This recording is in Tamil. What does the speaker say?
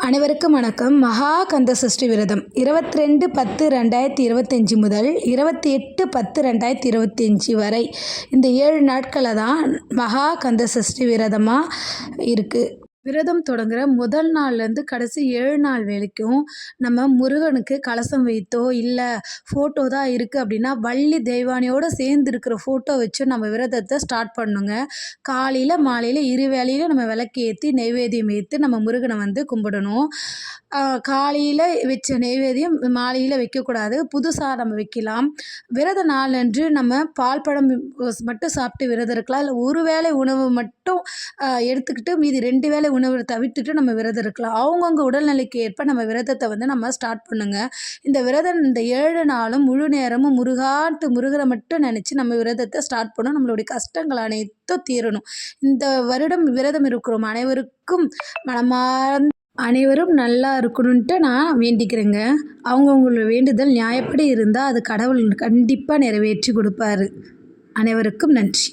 அனைவருக்கும் வணக்கம். மகா கந்த சஷ்டி விரதம் 22/10/2025 முதல் 28/10/2025 வரை இந்த 7 நாட்களில் தான் மகா கந்த சஷ்டி விரதமாக இருக்குது. விரதம் தொடங்குகிற முதல் நாள்லேருந்து கடைசி 7 நாள் வரைக்கும் நம்ம முருகனுக்கு கலசம் வைத்தோ இல்லை ஃபோட்டோ தான் இருக்குது அப்படின்னா வள்ளி தெய்வானையோடு சேர்ந்து இருக்கிற ஃபோட்டோ வச்சு நம்ம விரதத்தை ஸ்டார்ட் பண்ணுங்க. காலையில் மாலையில் 2 வேளையிலும் நம்ம விளக்கு ஏற்றி நெய்வேத்தியம் வைத்து நம்ம முருகனை வந்து கும்பிடணும். காலையில் வச்ச நெய்வேத்தியம் மாலையில் வைக்கக்கூடாது, புதுசாக நம்ம வைக்கலாம். விரத நாளன்று நம்ம பால் பழம் மட்டும் சாப்பிட்டு விரதம் இருக்கலாம். இல்லை ஒரு வேளை உணவு மட்டும் எடுத்துக்கிட்டு மீதி 2 வேளை உணவை தவிர்த்துட்டு நம்ம விரதம் இருக்கலாம். அவங்கவுங்க உடல்நிலைக்கு ஏற்ப நம்ம விரதத்தை வந்து நம்ம ஸ்டார்ட் பண்ணுங்க. இந்த விரதம் இந்த 7 நாளும் முழு நேரமும் முருகரை மட்டும் நினச்சி நம்ம விரதத்தை ஸ்டார்ட் பண்ணணும். நம்மளுடைய கஷ்டங்கள் அனைத்தும் தீரணும். இந்த வருடம் விரதம் இருக்கிறோம் அனைவருக்கும் மனமார்ந்த அனைவரும் நல்லா இருக்கணுன்ட்டு நான் வேண்டிக்கிறேங்க. அவங்கவுங்களோட வேண்டுதல் நியாயப்படி இருந்தால் அது கடவுள் கண்டிப்பாக நிறைவேற்றி கொடுப்பாரு. அனைவருக்கும் நன்றி.